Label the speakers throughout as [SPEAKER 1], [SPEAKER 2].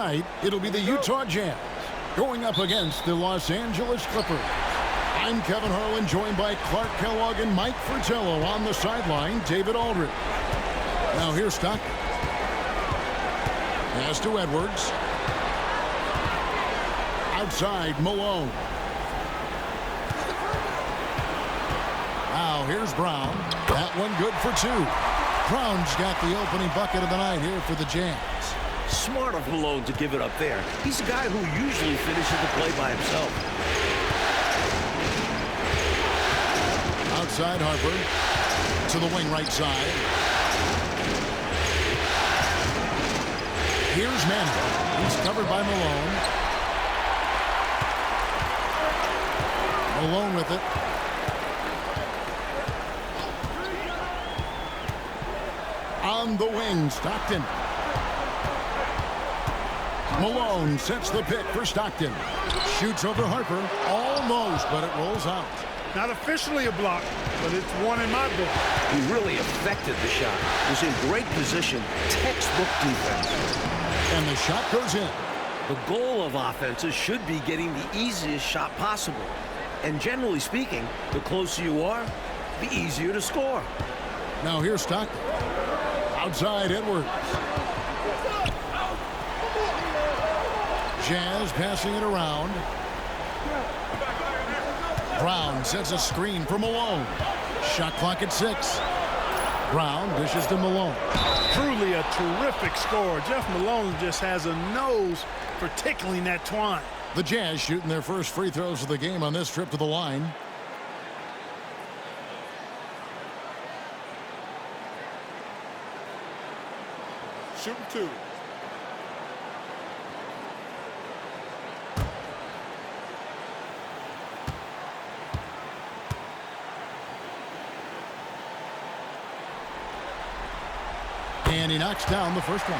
[SPEAKER 1] tonight, it'll be the Utah Jazz going up against the Los Angeles Clippers. I'm Kevin Harlan, joined by Clark Kellogg and Mike Fratello. On the sideline, David Aldridge. Now here's Stockton. Pass to Edwards. Outside, Malone. Now here's Brown. That one good for two. Brown's got the opening bucket of the night here for the Jazz.
[SPEAKER 2] Smart of Malone to give it up there. He's a guy who usually finishes the play by himself.
[SPEAKER 1] Outside Harper. To the wing right side. Here's Manning. He's covered by Malone. Malone with it. On the wing, Stockton. Malone sets the pick for Stockton. Shoots over Harper. Almost, but it rolls out.
[SPEAKER 3] Not officially a block, but it's one in my book.
[SPEAKER 2] He really affected the shot. Was in great position. Textbook defense.
[SPEAKER 1] And the shot goes in.
[SPEAKER 2] The goal of offenses should be getting the easiest shot possible. And generally speaking, the closer you are, the easier to score.
[SPEAKER 1] Now here's Stockton. Outside Edwards. Jazz passing it around. Brown sets a screen for Malone. Shot clock at 6. Brown dishes to Malone.
[SPEAKER 3] Truly a terrific score. Jeff Malone just has a nose for tickling that twine.
[SPEAKER 1] The Jazz shooting their first free throws of the game on this trip to the line.
[SPEAKER 3] Shooting two.
[SPEAKER 1] And he knocks down the first one.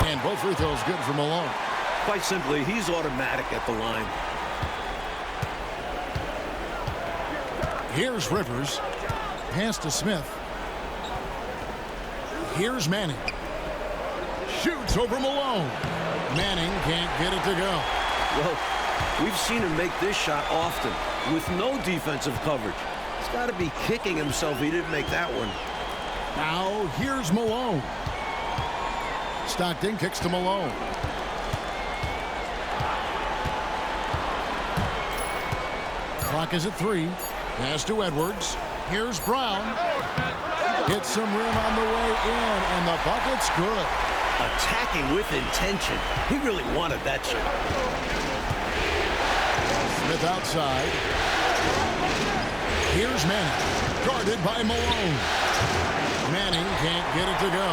[SPEAKER 1] And both free throws good for Malone.
[SPEAKER 2] Quite simply, he's automatic at the line.
[SPEAKER 1] Here's Rivers. Pass to Smith. Here's Manning. Shoots over Malone. Manning can't get it to go.
[SPEAKER 2] Well, we've seen him make this shot often with no defensive coverage. He's got to be kicking himself he didn't make that one.
[SPEAKER 1] Now here's Malone. Stockton kicks to Malone. Clock is at 3. Pass to Edwards. Here's Brown. Hits some rim on the way in, and the bucket's good.
[SPEAKER 2] Attacking with intention. He really wanted that shot.
[SPEAKER 1] Smith outside. Here's Manning. Guarded by Malone. Manning can't get it to go.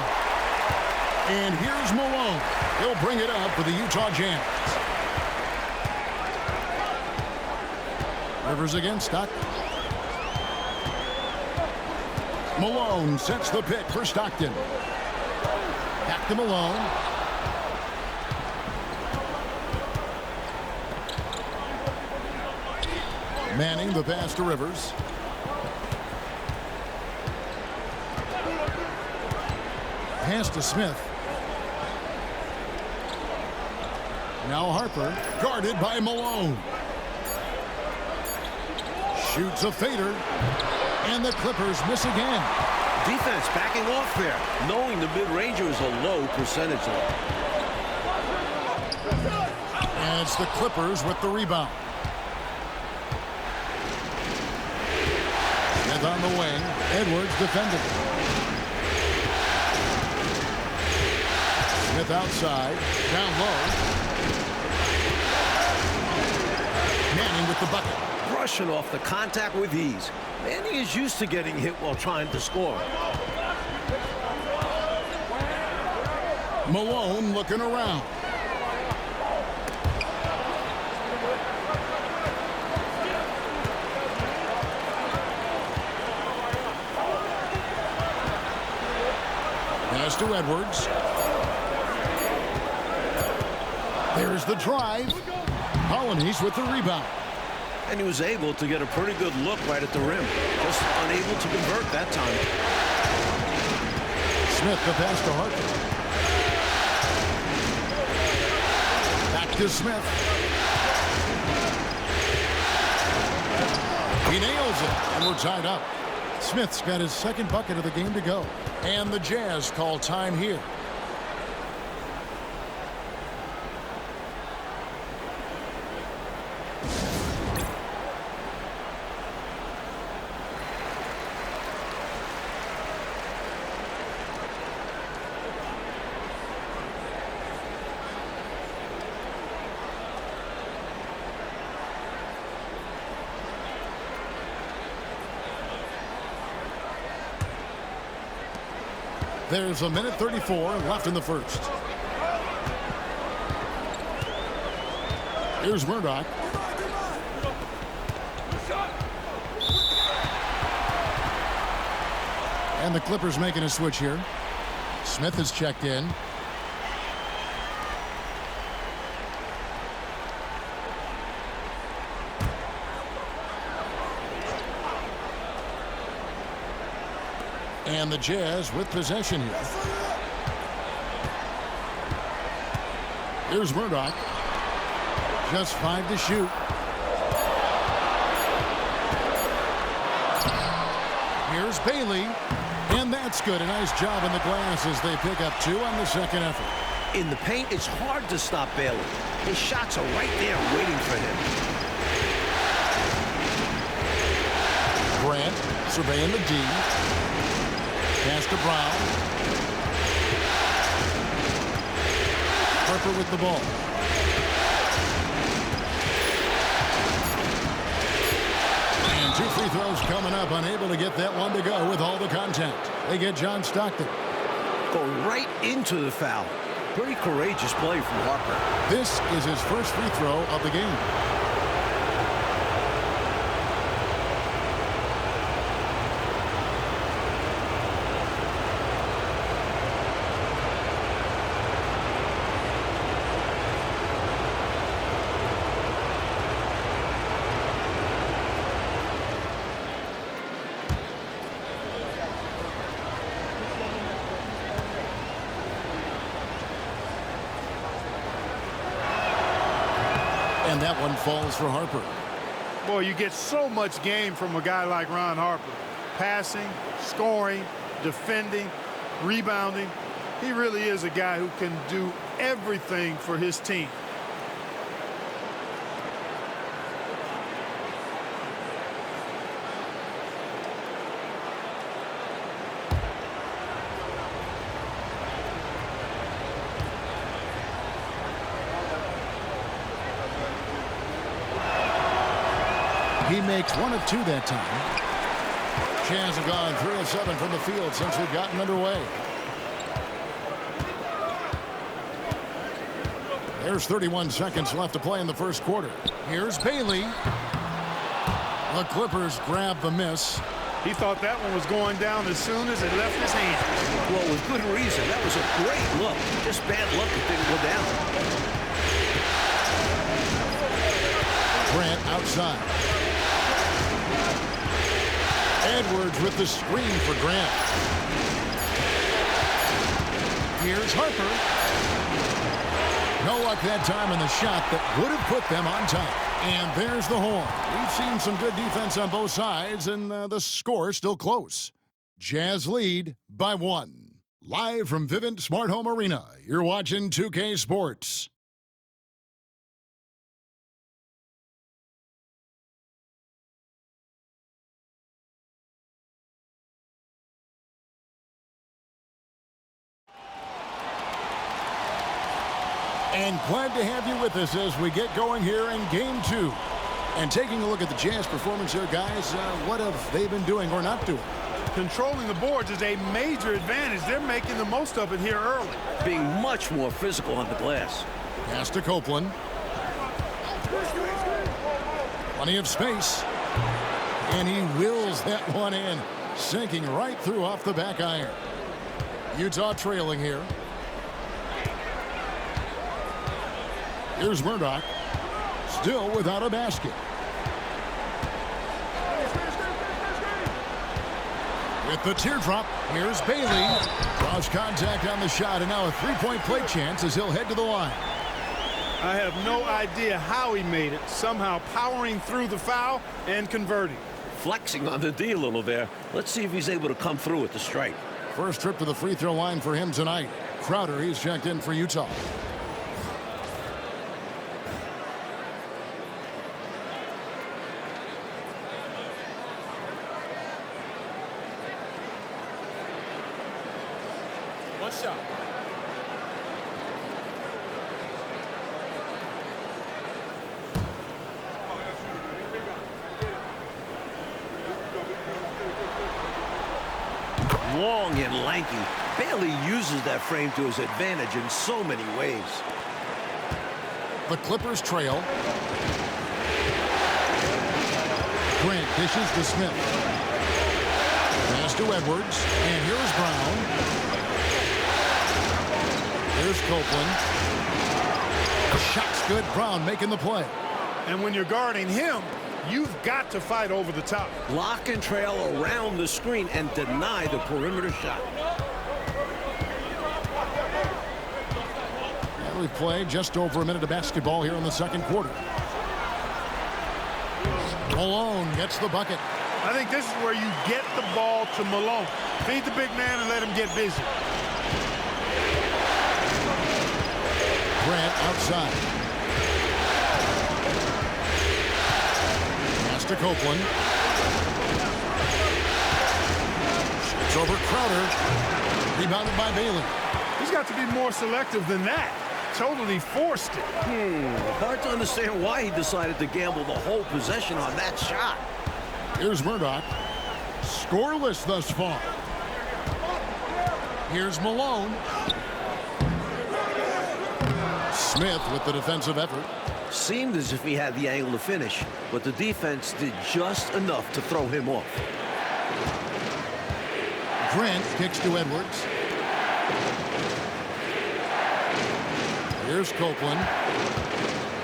[SPEAKER 1] And here's Malone. He'll bring it up for the Utah Jazz. Rivers against Stockton. Malone sets the pick for Stockton. Back to Malone. Manning the pass to Rivers. Pass to Smith. Now Harper, guarded by Malone. Shoots a fader. And the Clippers miss again.
[SPEAKER 2] Defense backing off there, knowing the mid-ranger is a low percentage level.
[SPEAKER 1] And it's the Clippers with the rebound. Smith on the wing. Edwards defending. Smith outside. Down low. Manning with the bucket.
[SPEAKER 2] Brushing off the contact with ease. Manning is used to getting hit while trying to score.
[SPEAKER 1] Malone looking around. Pass to Edwards. There's the drive. Colonies with the rebound.
[SPEAKER 2] And he was able to get a pretty good look right at the rim. Just unable to convert that time.
[SPEAKER 1] Smith the pass to Harper. Back to Smith. He nails it, and we're tied up. Smith's got his second bucket of the game to go. And the Jazz call time here. There's a minute 34 left in the first. Here's Murdoch. And the Clippers making a switch here. Smith is checked in. And the Jazz with possession here. Here's Murdoch. Just 5 to shoot. Here's Bailey. And that's good. A nice job in the glass as they pick up 2 on the second effort.
[SPEAKER 2] In the paint, it's hard to stop Bailey. His shots are right there waiting for him.
[SPEAKER 1] Grant surveying the D. Pass to Brown. Harper with the ball. And 2 free throws coming up. Unable to get that one to go with all the contact. They get John Stockton.
[SPEAKER 2] Go right into the foul. Pretty courageous play from Harper.
[SPEAKER 1] This is his first free throw of the game. And that one falls for Harper.
[SPEAKER 3] Boy, you get so much game from a guy like Ron Harper. Passing, scoring, defending, rebounding. He really is a guy who can do everything for his team.
[SPEAKER 1] He makes 1 of 2 that time. Jazz have gone 3 of 7 from the field since we've gotten underway. There's 31 seconds left to play in the first quarter. Here's Bailey. The Clippers grab the miss.
[SPEAKER 3] He thought that one was going down as soon as it left his hand.
[SPEAKER 2] Well, with good reason. That was a great look. Just bad luck it didn't go down.
[SPEAKER 1] Grant outside. Edwards with the screen for Grant. Here's Harper. No luck that time in the shot that would have put them on top. And there's the horn. We've seen some good defense on both sides, and the score still close. Jazz lead by 1. Live from Vivint Smart Home Arena, you're watching 2K Sports. And glad to have you with us as we get going here in Game 2. And taking a look at the Jazz performance here, guys, what have they been doing or not doing?
[SPEAKER 3] Controlling the boards is a major advantage. They're making the most of it here early.
[SPEAKER 2] Being much more physical on the glass.
[SPEAKER 1] Pass to Copeland. Plenty of space. And he wills that one in, sinking right through off the back iron. Utah trailing here. Here's Murdoch. Still without a basket. With the teardrop, here's Bailey. Draws contact on the shot, and now a three-point play chance as he'll head to the line.
[SPEAKER 3] I have no idea how he made it, somehow powering through the foul and converting.
[SPEAKER 2] Flexing on the D a little there. Let's see if he's able to come through with the strike.
[SPEAKER 1] First trip to the free throw line for him tonight. Crowder, he's checked in for Utah.
[SPEAKER 4] One shot.
[SPEAKER 2] Long and lanky. Bailey uses that frame to his advantage in so many ways.
[SPEAKER 1] The Clippers trail. Grant dishes to Smith. Pass to Edwards. And here's Brown. Here's Copeland. Shot's good. Brown making the play.
[SPEAKER 3] And when you're guarding him, you've got to fight over the top.
[SPEAKER 2] Lock and trail around the screen and deny the perimeter shot.
[SPEAKER 1] And we've played just over a minute of basketball here in the second quarter. Malone gets the bucket.
[SPEAKER 3] I think this is where you get the ball to Malone. Feed the big man and let him get busy.
[SPEAKER 1] Grant outside. Pass to Copeland. It's over Crowder. Rebounded by Bailey.
[SPEAKER 3] He's got to be more selective than that. Totally forced it.
[SPEAKER 2] Hard to understand why he decided to gamble the whole possession on that shot.
[SPEAKER 1] Here's Murdoch. Scoreless thus far. Here's Malone. Smith with the defensive effort.
[SPEAKER 2] Seemed as if he had the angle to finish, but the defense did just enough to throw him off.
[SPEAKER 1] Grant kicks to Edwards. Here's Copeland.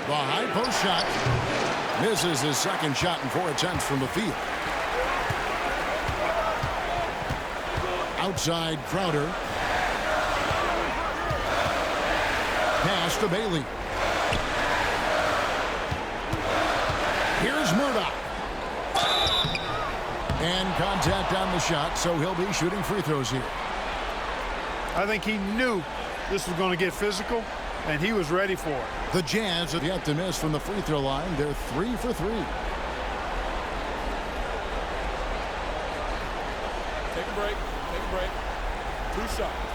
[SPEAKER 1] The high post shot. Misses his second shot in 4 attempts from the field. Outside Crowder. Pass to Bailey. Here's Murdoch. And contact on the shot, so he'll be shooting free throws here.
[SPEAKER 3] I think he knew this was going to get physical, and he was ready for it.
[SPEAKER 1] The Jazz have yet to miss from the free throw line. They're 3 for 3.
[SPEAKER 4] Take a break. Take a break. 2 shots.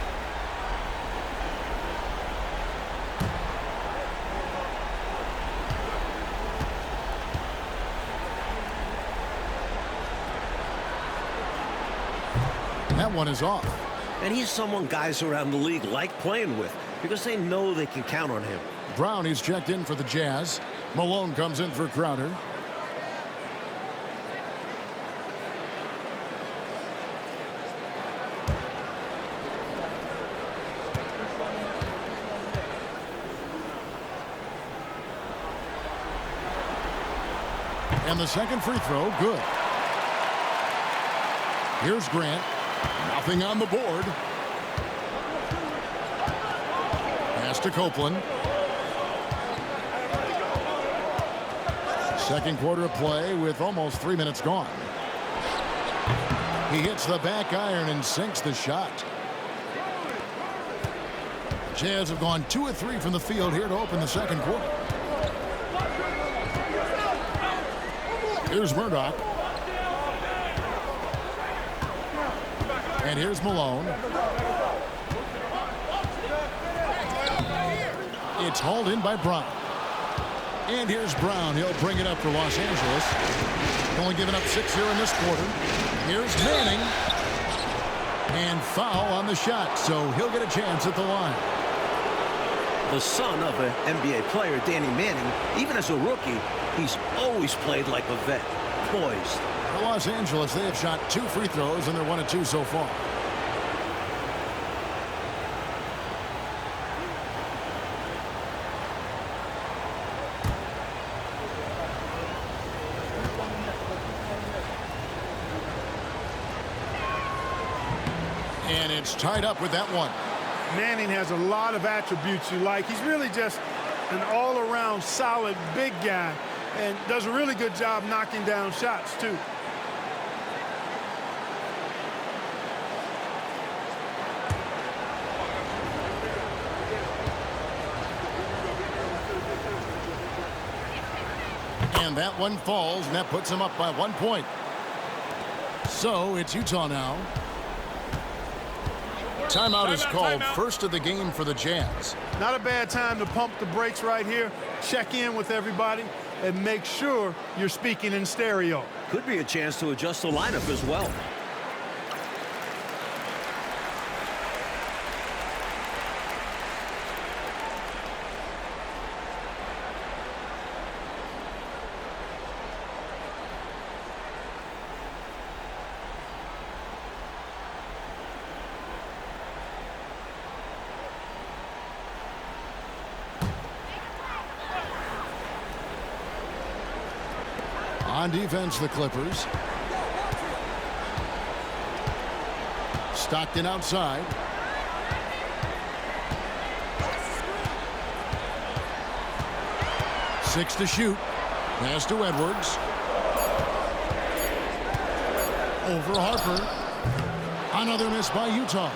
[SPEAKER 1] That one is off.
[SPEAKER 2] And he's someone guys around the league like playing with because they know they can count on him.
[SPEAKER 1] Brown, he's checked in for the Jazz. Malone comes in for Crowder. And the second free throw, good. Here's Grant. Nothing on the board. Pass to Copeland. Second quarter of play with almost 3 minutes gone. He hits the back iron and sinks the shot. Jazz have gone 2 of 3 from the field here to open the second quarter. Here's Murdoch. And here's Malone. It's hauled in by Brown. And here's Brown. He'll bring it up for Los Angeles. Only giving up 6 here in this quarter. Here's Manning. And foul on the shot, so he'll get a chance at the line.
[SPEAKER 2] The son of an NBA player, Danny Manning, even as a rookie, he's always played like a vet, poised.
[SPEAKER 1] For Los Angeles, they have shot 2 free throws, and they're 1 of 2 so far. And it's tied up with that one.
[SPEAKER 3] Manning has a lot of attributes you like. He's really just an all-around solid big guy and does a really good job knocking down shots, too.
[SPEAKER 1] And that one falls, and that puts him up by 1 point. So it's Utah now. Timeout is called. First of the game for the Jazz.
[SPEAKER 3] Not a bad time to pump the brakes right here, check in with everybody, and make sure you're speaking in stereo.
[SPEAKER 2] Could be a chance to adjust the lineup as well.
[SPEAKER 1] On defense, the Clippers. Stockton outside. Six to shoot. Pass to Edwards. Over Harper. Another miss by Utah.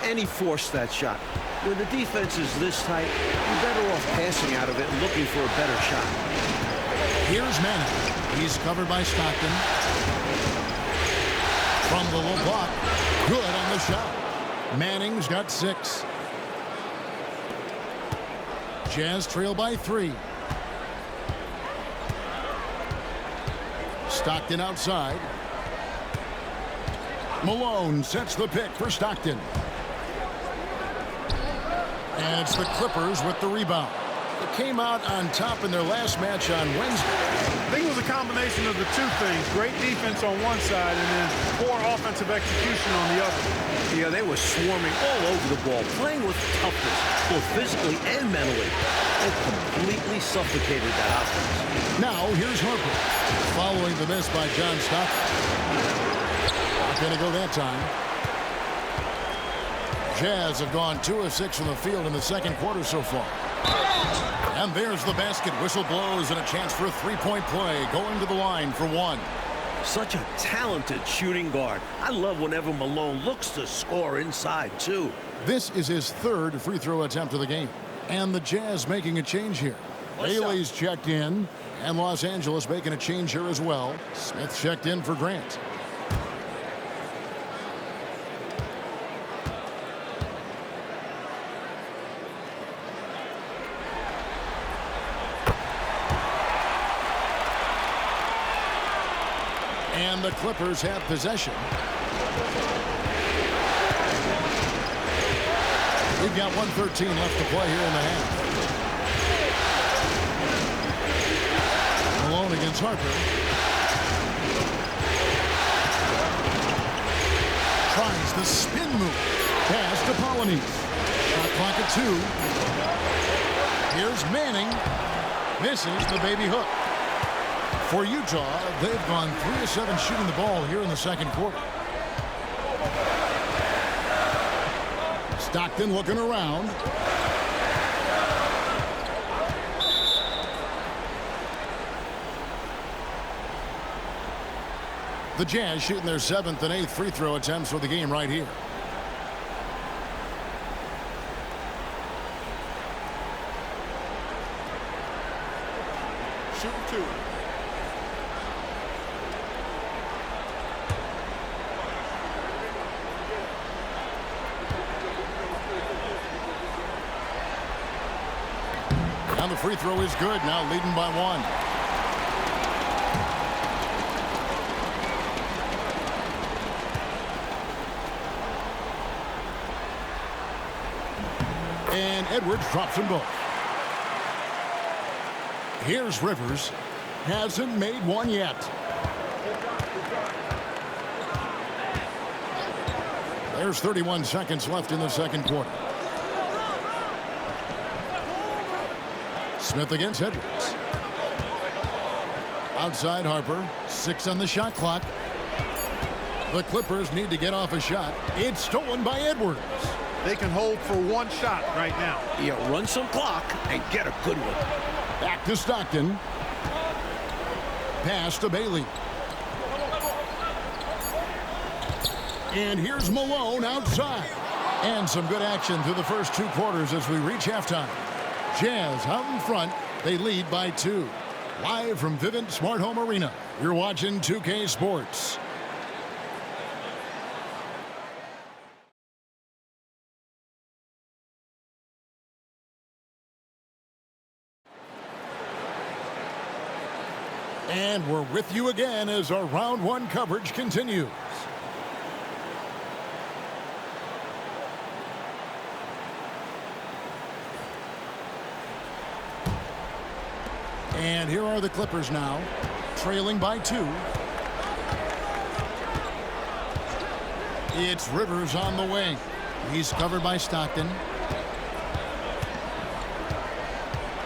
[SPEAKER 2] And he forced that shot. When the defense is this tight, you're better off passing out of it and looking for a better shot.
[SPEAKER 1] Here's Manning. He's covered by Stockton. From the low block. Good on the shot. Manning's got 6. Jazz trail by 3. Stockton outside. Malone sets the pick for Stockton. And it's the Clippers with the rebound. They came out on top in their last match on Wednesday.
[SPEAKER 3] I think it was a combination of the two things. Great defense on one side and then poor offensive execution on the other.
[SPEAKER 2] Yeah, they were swarming all over the ball, playing with toughness, both physically and mentally. They completely suffocated that offense.
[SPEAKER 1] Now, here's Harper. Following the miss by John Stockton. Not going to go that time. Jazz have gone 2 of 6 from the field in the second quarter so far. And there's the basket. Whistle blows and a chance for a three-point play. Going to the line for 1.
[SPEAKER 2] Such a talented shooting guard. I love whenever Malone looks to score inside, too.
[SPEAKER 1] This is his 3rd free throw attempt of the game. And the Jazz making a change here. Bailey's checked in. And Los Angeles making a change here as well. Smith checked in for Grant. And the Clippers have possession. We've got 1:13 left to play here in the half. Malone against Harper. Tries the spin move. Pass to Polynice. Shot clock at 2. Here's Manning. Misses the baby hook. For Utah, they've gone 3 of 7 shooting the ball here in the second quarter. Stockton looking around. The Jazz shooting their 7th and 8th free throw attempts for the game right here.
[SPEAKER 4] Shoot 2.
[SPEAKER 1] And the free throw is good. Now leading by 1. And Edwards drops them both. Here's Rivers. Hasn't made one yet. There's 31 seconds left in the second quarter. Smith against Edwards. Outside Harper. 6 on the shot clock. The Clippers need to get off a shot. It's stolen by Edwards.
[SPEAKER 3] They can hold for one shot right now.
[SPEAKER 2] Yeah, run some clock and get a good one.
[SPEAKER 1] Back to Stockton. Pass to Bailey. And here's Malone outside. And some good action through the first 2 quarters as we reach halftime. Jazz out in front. They lead by 2. Live from Vivint Smart Home Arena, you're watching 2K Sports. And we're with you again as our round 1 coverage continues. And here are the Clippers now, trailing by 2. It's Rivers on the wing. He's covered by Stockton.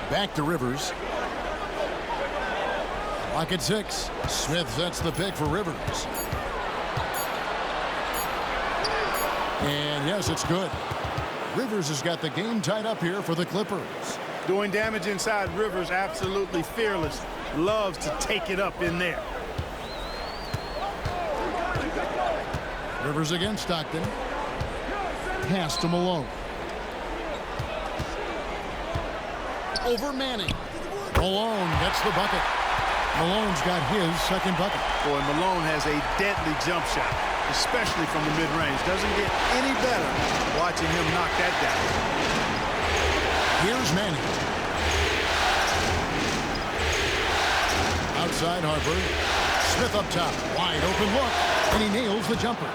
[SPEAKER 1] Back to Rivers. Clock at 6. Smith sets the pick for Rivers. And yes, it's good. Rivers has got the game tied up here for the Clippers.
[SPEAKER 3] Doing damage inside. Rivers absolutely fearless. Loves to take it up in there.
[SPEAKER 1] Rivers against Stockton. Pass to Malone. Over Manning. Malone gets the bucket. Malone's got his second bucket.
[SPEAKER 3] Boy, Malone has a deadly jump shot, especially from the mid-range. Doesn't get any better watching him knock that down.
[SPEAKER 1] Here's Manning. Outside Harper. Smith up top. Wide open look. And he nails the jumper.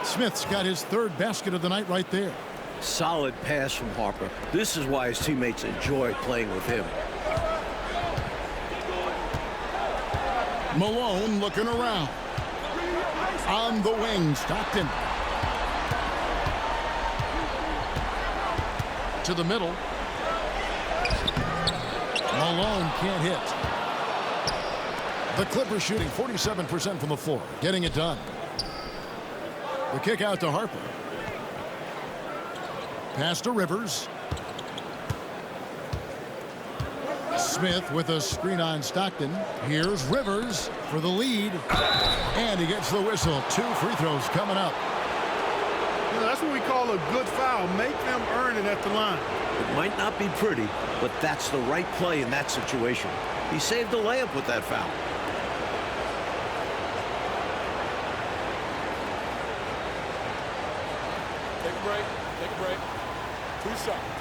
[SPEAKER 1] Smith's got his 3rd basket of the night right there.
[SPEAKER 2] Solid pass from Harper. This is why his teammates enjoy playing with him.
[SPEAKER 1] Malone looking around. On the wing, Stockton. To the middle. Malone can't hit. The Clippers shooting 47% from the floor, getting it done. The kick out to Harper. Pass to Rivers. Smith with a screen on Stockton. Here's Rivers for the lead. And he gets the whistle. 2 free throws coming up.
[SPEAKER 3] You know, that's what we call a good foul. Make them earn it at the line.
[SPEAKER 2] It might not be pretty, but that's the right play in that situation. He saved the layup with that foul.
[SPEAKER 4] Take a break. Take a break. 2 shots.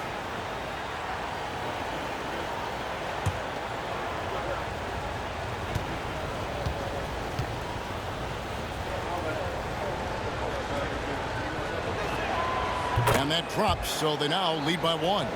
[SPEAKER 1] And that drops, so they now lead by 1.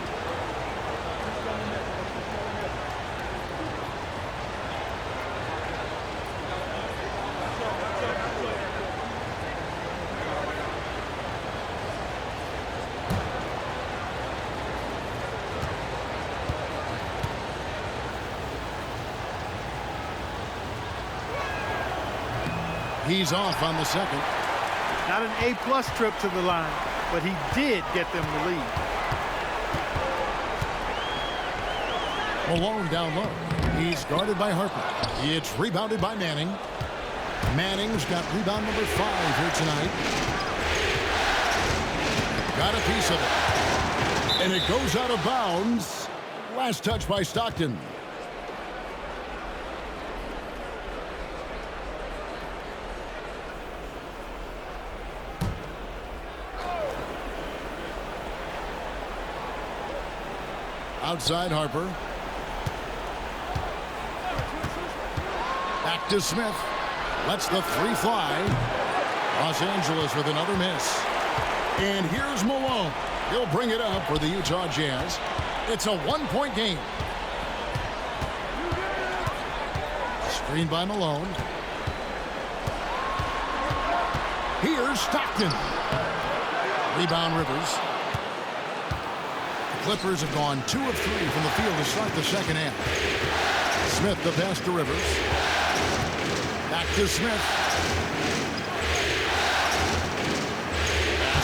[SPEAKER 1] He's off on the second.
[SPEAKER 3] Not an A-plus trip to the line, but he did get them the lead.
[SPEAKER 1] Malone down low. He's guarded by Harper. It's rebounded by Manning. Manning's got rebound number 5 here tonight. Got a piece of it. And it goes out of bounds. Last touch by Stockton. Outside Harper. Back to Smith. Lets the 3 fly. Los Angeles with another miss. And here's Malone. He'll bring it up for the Utah Jazz. It's a 1-point game. Screen by Malone. Here's Stockton. Rebound Rivers. Clippers have gone 2 of 3 from the field to start the second half. Smith the pass to Rivers. Back to Smith.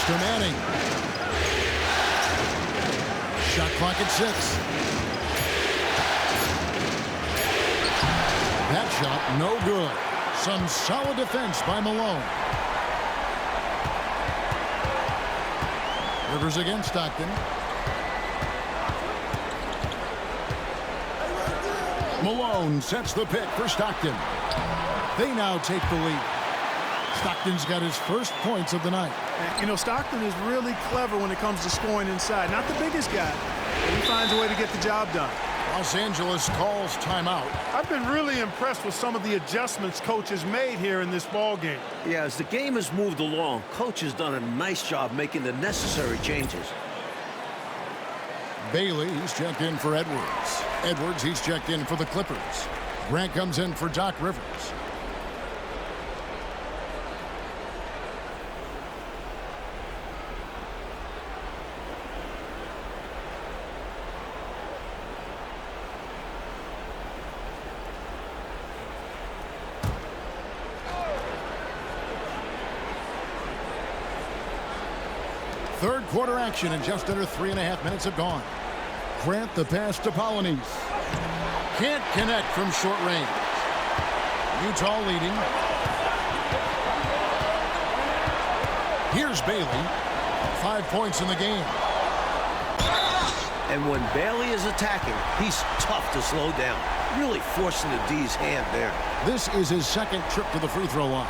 [SPEAKER 1] to Manning. Shot clock at 6. That shot no good. Some solid defense by Malone. Rivers against Stockton. Malone sets the pick for Stockton. They now take the lead. Stockton's got his first points of the night.
[SPEAKER 3] And, you know, Stockton is really clever when it comes to scoring inside. Not the biggest guy, but he finds a way to get the job done.
[SPEAKER 1] Los Angeles calls timeout.
[SPEAKER 3] I've been really impressed with some of the adjustments coach has made here in this ball game.
[SPEAKER 2] Yeah, as the game has moved along, coach has done a nice job making the necessary changes.
[SPEAKER 1] Bailey, he's checked in for Edwards. Edwards, he's checked in for the Clippers. Grant comes in for Doc Rivers. Third quarter action, and just under 3.5 minutes have gone. Grant the pass to Polynice. Can't connect from short range. Utah leading. Here's Bailey. 5 points in the game.
[SPEAKER 2] And when Bailey is attacking, he's tough to slow down. Really forcing the D's hand there.
[SPEAKER 1] This is his second trip to the free throw line.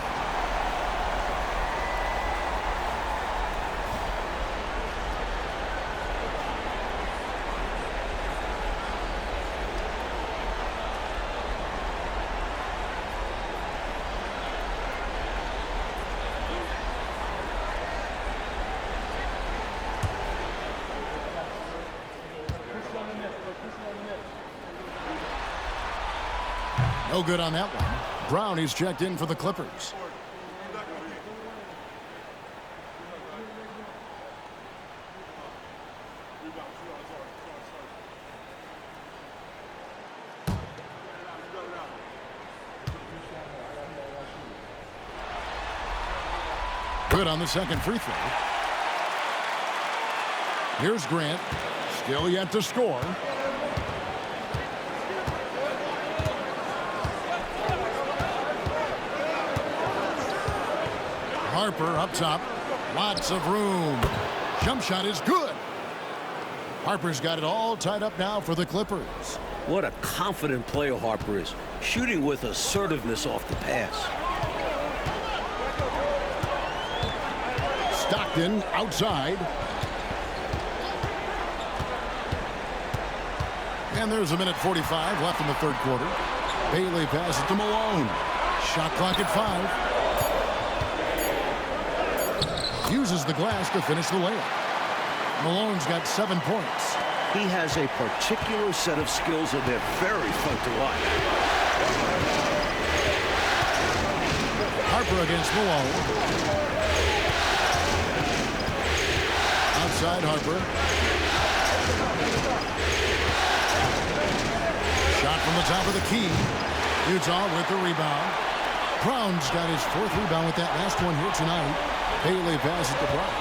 [SPEAKER 1] No good on that one. Brown, he's checked in for the Clippers. Good on the second free throw. Here's Grant. Still yet to score. Harper up top. Lots of room. Jump shot is good. Harper's got it all tied up now for the Clippers.
[SPEAKER 2] What a confident player Harper is. Shooting with assertiveness off the pass.
[SPEAKER 1] Stockton outside. And there's 1:45 left in the third quarter. Bailey passes to Malone. Shot clock at 5. Uses the glass to finish the layup. Malone's got 7 points.
[SPEAKER 2] He has a particular set of skills, and they're very fun to watch.
[SPEAKER 1] Harper against Malone. Outside Harper. Shot from the top of the key. Utah with the rebound. Brown's got his 4th rebound with that last one here tonight. Bailey passes to Brown.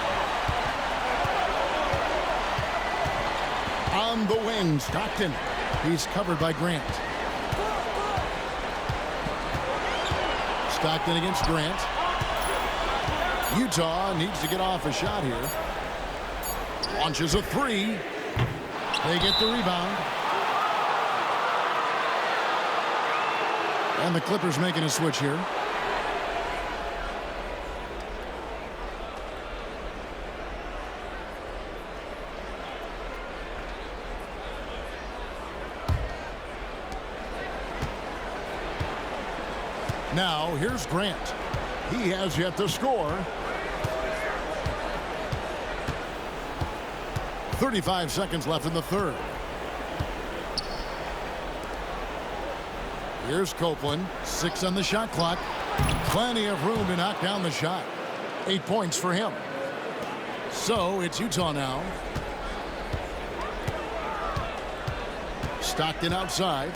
[SPEAKER 1] On the wing, Stockton. He's covered by Grant. Stockton against Grant. Utah needs to get off a shot here. Launches a 3. They get the rebound. And the Clippers making a switch here. Now, here's Grant. He has yet to score. 35 seconds left in the third. Here's Copeland. 6 on the shot clock. Plenty of room to knock down the shot. 8 points for him. So, it's Utah now. Stockton outside.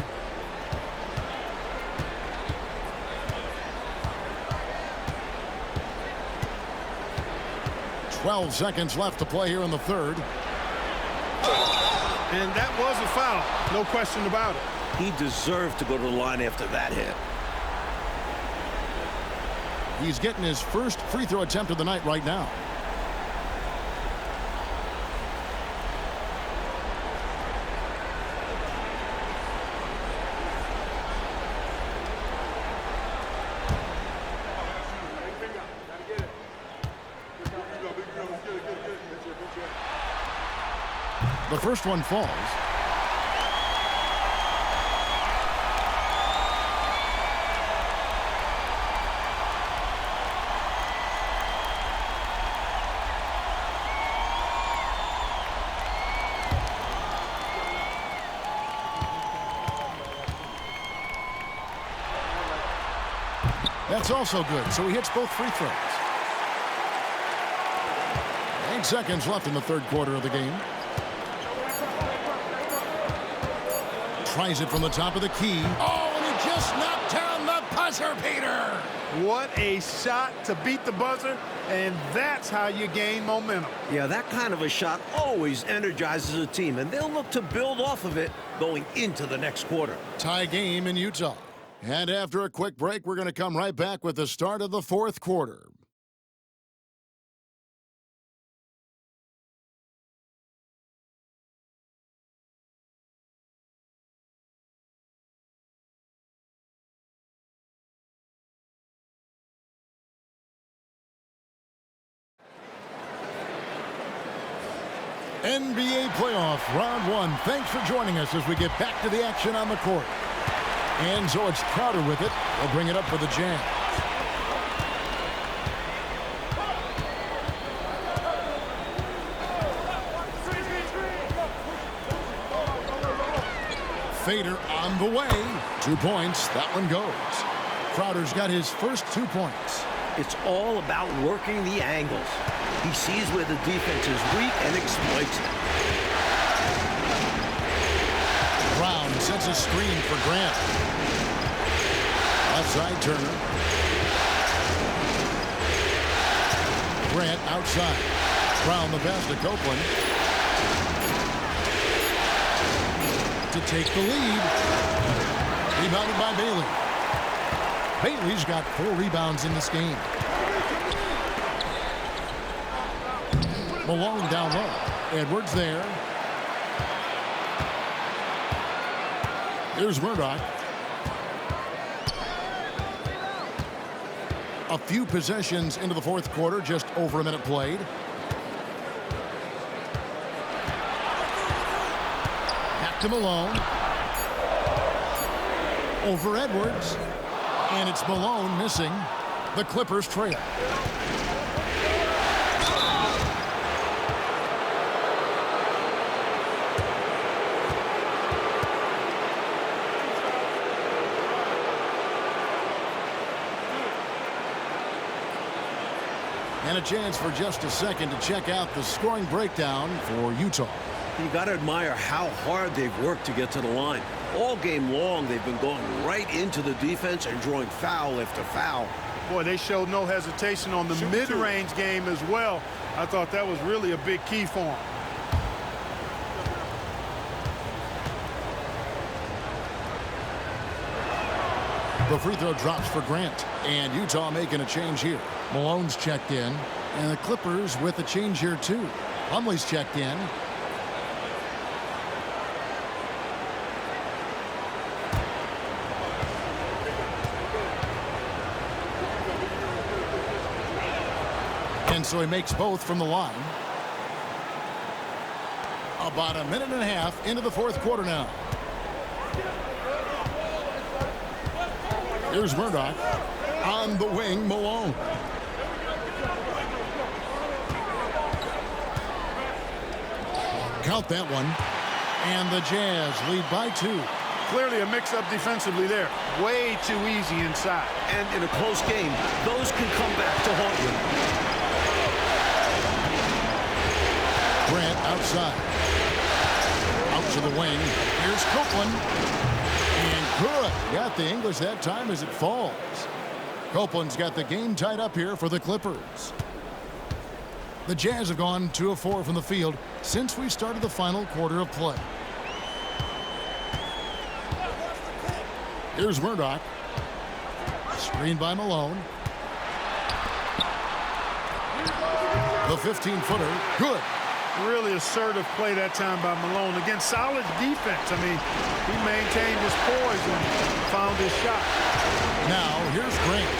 [SPEAKER 1] 12 seconds left to play here in the third.
[SPEAKER 3] And that was a foul. No question about it.
[SPEAKER 2] He deserved to go to the line after that hit.
[SPEAKER 1] He's getting his first free throw attempt of the night right now. The first one falls. That's also good, so he hits both free throws. 8 seconds left in the third quarter of the game. Tries it from the top of the key. Oh, and he just knocked down the buzzer, Peter!
[SPEAKER 3] What a shot to beat the buzzer, and that's how you gain momentum.
[SPEAKER 2] Yeah, that kind of a shot always energizes a team, and they'll look to build off of it going into the next quarter.
[SPEAKER 1] Tie game in Utah. And after a quick break, we're going to come right back with the start of the fourth quarter. NBA playoff round one. Thanks for joining us as we get back to the action on the court. And so it's Crowder with it. They'll bring it up for the Jazz. Fader on the way. 2 points. That one goes. Crowder's got his first 2 points.
[SPEAKER 2] It's all about working the angles. He sees where the defense is weak and exploits it.
[SPEAKER 1] Brown sets a screen for Grant. Outside Turner. Grant outside. Brown the pass to Copeland. To take the lead. Rebounded by Bailey. Bailey's got 4 rebounds in this game. Malone down low. Edwards there. Here's Murdoch. A few possessions into the fourth quarter, just over a minute played. Back to Malone. Over Edwards. And it's Malone missing. The Clippers trail. And a chance for just a second to check out the scoring breakdown for Utah.
[SPEAKER 2] You got to admire how hard they've worked to get to the line. All game long, they've been going right into the defense and drawing foul after foul.
[SPEAKER 3] Boy, they showed no hesitation on the mid-range game as well. I thought that was really a big key for them.
[SPEAKER 1] The free throw drops for Grant, and Utah making a change here. Malone's checked in, and the Clippers with a change here too. Plumlee's checked in. And so he makes both from the line. About a minute and a half into the fourth quarter now. Here's Murdoch. On the wing, Malone. Count that one. And the Jazz lead by 2.
[SPEAKER 3] Clearly a mix-up defensively there. Way too easy inside.
[SPEAKER 2] And in a close game, those can come back to haunt you.
[SPEAKER 1] Grant outside. Out to the wing. Here's Copeland. And good. Got the English that time as it falls. Copeland's got the game tied up here for the Clippers. The Jazz have gone 2 of 4 from the field since we started the final quarter of play. Here's Murdoch. Screen by Malone. The 15-footer, good.
[SPEAKER 3] Really assertive play that time by Malone. Again, solid defense. I mean, he maintained his poise and found his shot.
[SPEAKER 1] Now, here's Grant.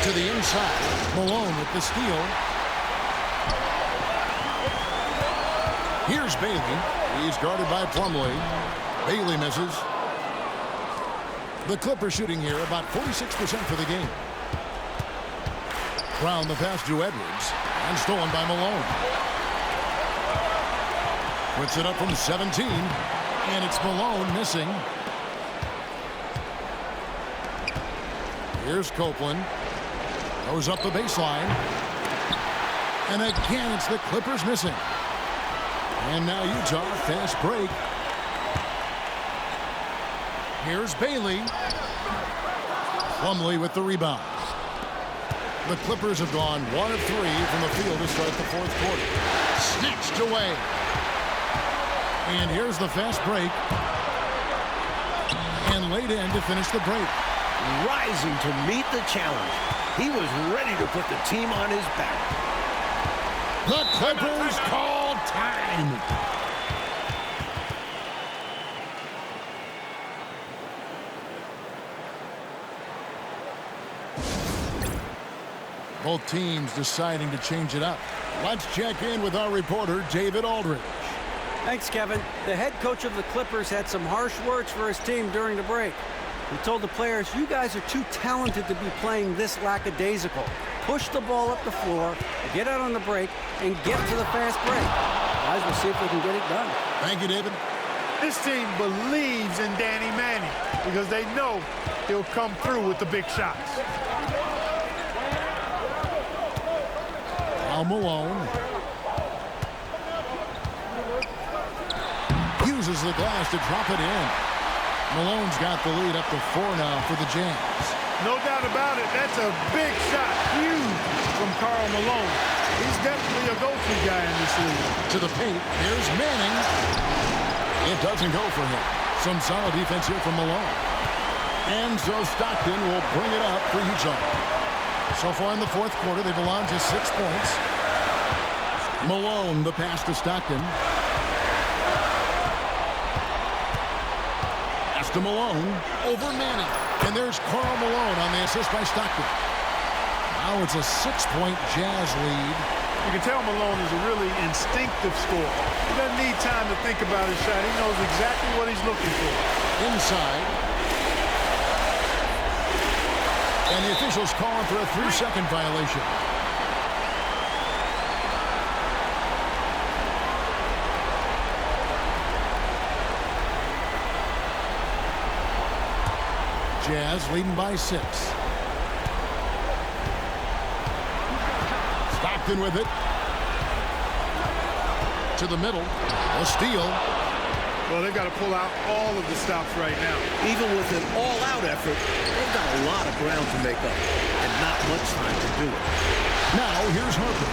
[SPEAKER 1] To the inside. Malone with the steal. Here's Bailey. He's guarded by Plumlee. Bailey misses. The Clippers shooting here about 46% for the game. Brown the pass to Edwards. And stolen by Malone. Puts it up from 17. And it's Malone missing. Here's Copeland. Goes up the baseline. And again, it's the Clippers missing. And now Utah, fast break. Here's Bailey. Plumlee with the rebound. The Clippers have gone 1 of 3 from the field to start the fourth quarter. Snatched away. And here's the fast break. And laid in to finish the break.
[SPEAKER 2] Rising to meet the challenge. He was ready to put the team on his back.
[SPEAKER 1] The Clippers call time. Both teams deciding to change it up. Let's check in with our reporter, David Aldridge.
[SPEAKER 5] Thanks, Kevin. The head coach of the Clippers had some harsh words for his team during the break. He told the players, you guys are too talented to be playing this lackadaisical. Push the ball up the floor, get out on the break, and get to the fast break. Guys, we'll see if we can get it done.
[SPEAKER 1] Thank you, David.
[SPEAKER 3] This team believes in Danny Manning because they know he'll come through with the big shots.
[SPEAKER 1] Now Malone. Uses the glass to drop it in. Malone's got the lead up to 4 now for the Jazz.
[SPEAKER 3] No doubt about it. That's a big shot. Huge from Karl Malone. He's definitely a go-to guy in this league.
[SPEAKER 1] To the paint. Here's Manning. It doesn't go for him. Some solid defense here from Malone. And so Stockton will bring it up for Utah. So far in the fourth quarter, they've allowed just 6 points. Malone, the pass to Stockton. Pass to Malone. Over Manning. And there's Karl Malone on the assist by Stockton. Now it's a 6-point Jazz lead.
[SPEAKER 3] You can tell Malone is a really instinctive scorer. He doesn't need time to think about his shot. He knows exactly what he's looking for.
[SPEAKER 1] Inside. And the officials calling for a 3-second violation. Jazz leading by 6. Stockton with it. To the middle. A steal.
[SPEAKER 3] Well, they've got to pull out all of the stops right now.
[SPEAKER 2] Even with an all-out effort, they've got a lot of ground to make up and not much time to do it.
[SPEAKER 1] Now here's Harper.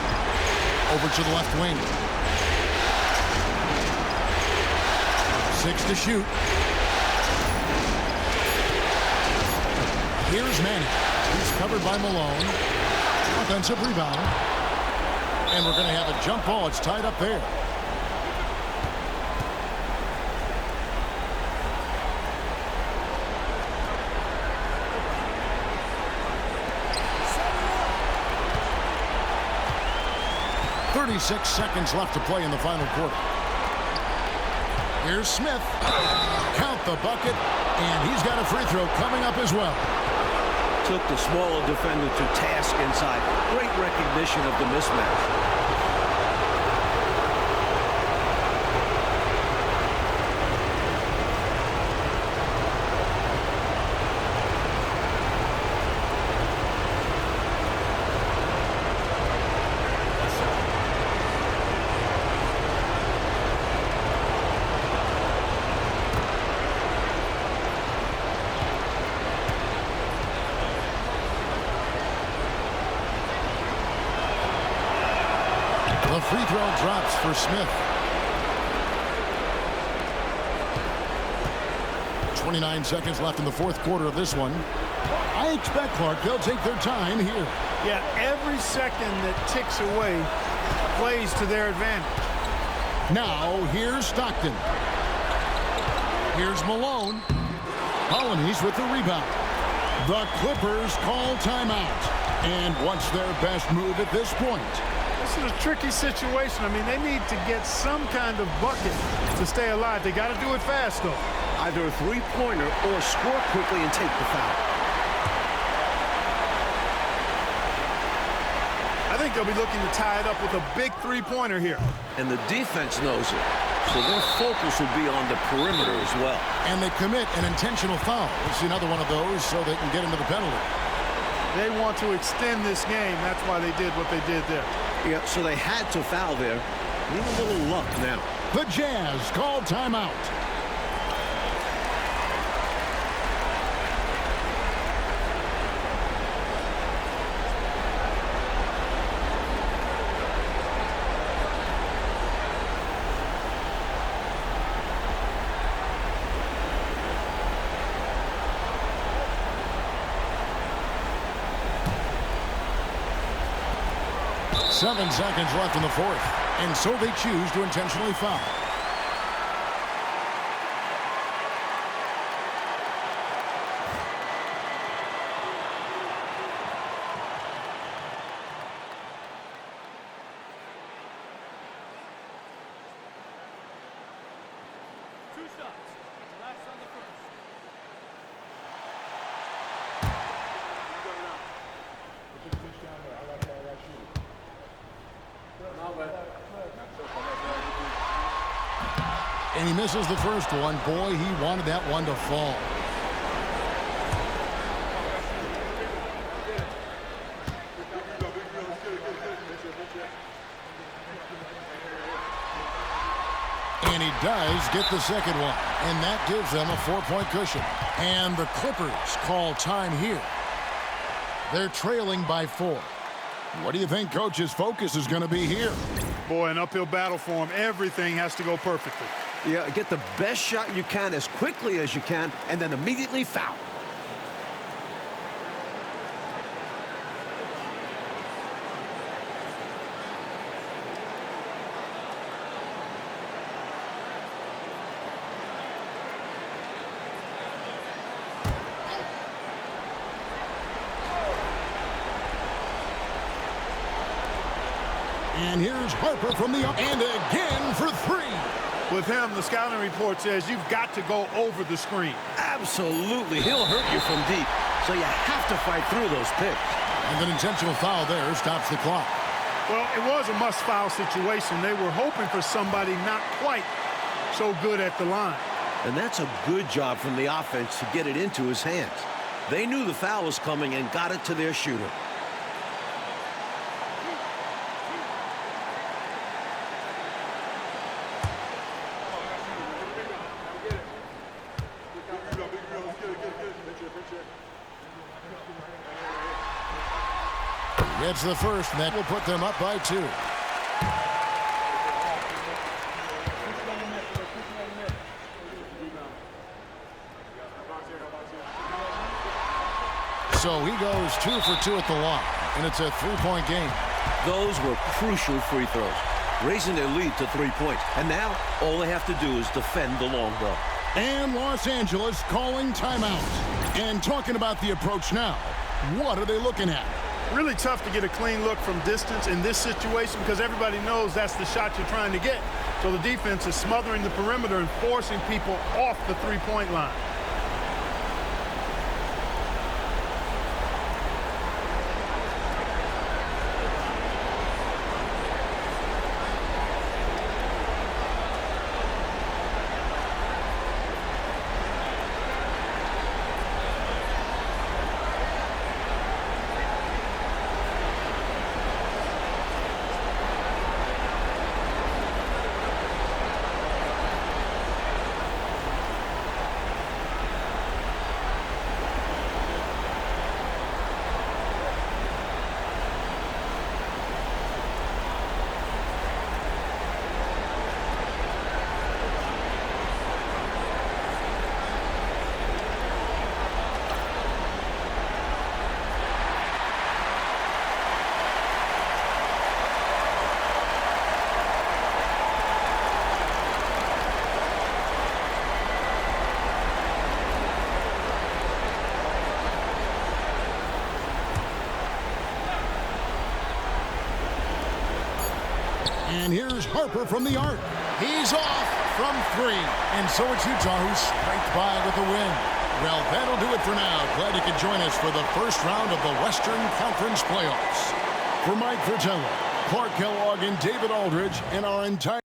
[SPEAKER 1] Over to the left wing. 6 to shoot. Here's Manning. He's covered by Malone. Offensive rebound. And we're going to have a jump ball. It's tied up there. .36 seconds left to play in the final quarter. Here's Smith. Count the bucket. And he's got a free throw coming up as well.
[SPEAKER 2] Took the smaller defender to task inside. Great recognition of the mismatch.
[SPEAKER 1] The free throw drops for Smith. 29 seconds left in the fourth quarter of this one. I expect, Clark, they'll take their time here.
[SPEAKER 3] Yeah, every second that ticks away plays to their advantage.
[SPEAKER 1] Now, here's Stockton. Here's Malone. Colonies with the rebound. The Clippers call timeout. And what's their best move at this point?
[SPEAKER 3] This is a tricky situation. I mean, they need to get some kind of bucket to stay alive. They got to do it fast, though.
[SPEAKER 2] Either a three-pointer or score quickly and take the foul.
[SPEAKER 3] I think they'll be looking to tie it up with a big three-pointer here.
[SPEAKER 2] And the defense knows it. So their focus will be on the perimeter as well.
[SPEAKER 1] And they commit an intentional foul. It's another one of those so they can get into the penalty.
[SPEAKER 3] They want to extend this game. That's why they did what they did there.
[SPEAKER 2] Yeah, so they had to foul there. Need a little luck now.
[SPEAKER 1] The Jazz call timeout. Seven seconds left in the fourth, and so they choose to intentionally foul.
[SPEAKER 4] Two shots. Relax on the first.
[SPEAKER 1] And he misses the first one. Boy, he wanted that one to fall. And he does get the second one. And that gives them a 4-point cushion. And the Clippers call time here. They're trailing by 4. What do you think Coach's focus is going to be here?
[SPEAKER 3] Boy, an uphill battle for him. Everything has to go perfectly.
[SPEAKER 2] Yeah, get the best shot you can as quickly as you can, and then immediately foul.
[SPEAKER 1] And here's Harper from the up. And again for 3.
[SPEAKER 3] With him, the scouting report says you've got to go over the screen.
[SPEAKER 2] Absolutely. He'll hurt you from deep, so you have to fight through those picks.
[SPEAKER 1] And an intentional foul there stops the clock.
[SPEAKER 3] Well, it was a must-foul situation. They were hoping for somebody not quite so good at the line.
[SPEAKER 2] And that's a good job from the offense to get it into his hands. They knew the foul was coming and got it to their shooter.
[SPEAKER 1] Gets the first, and that will put them up by 2. So he goes 2 for 2 at the line, and it's a 3-point game.
[SPEAKER 2] Those were crucial free throws, raising their lead to 3 points. And now all they have to do is defend the long ball.
[SPEAKER 1] And Los Angeles calling timeout. And talking about the approach now, what are they looking at?
[SPEAKER 3] Really tough to get a clean look from distance in this situation because everybody knows that's the shot you're trying to get. So the defense is smothering the perimeter and forcing people off the three-point line.
[SPEAKER 1] And here's Harper from the arc. He's off from 3. And so it's Utah who scraped by with the win. Well, that'll do it for now. Glad you could join us for the first round of the Western Conference playoffs. For Mike Fratello, Clark Kellogg, and David Aldridge, and our entire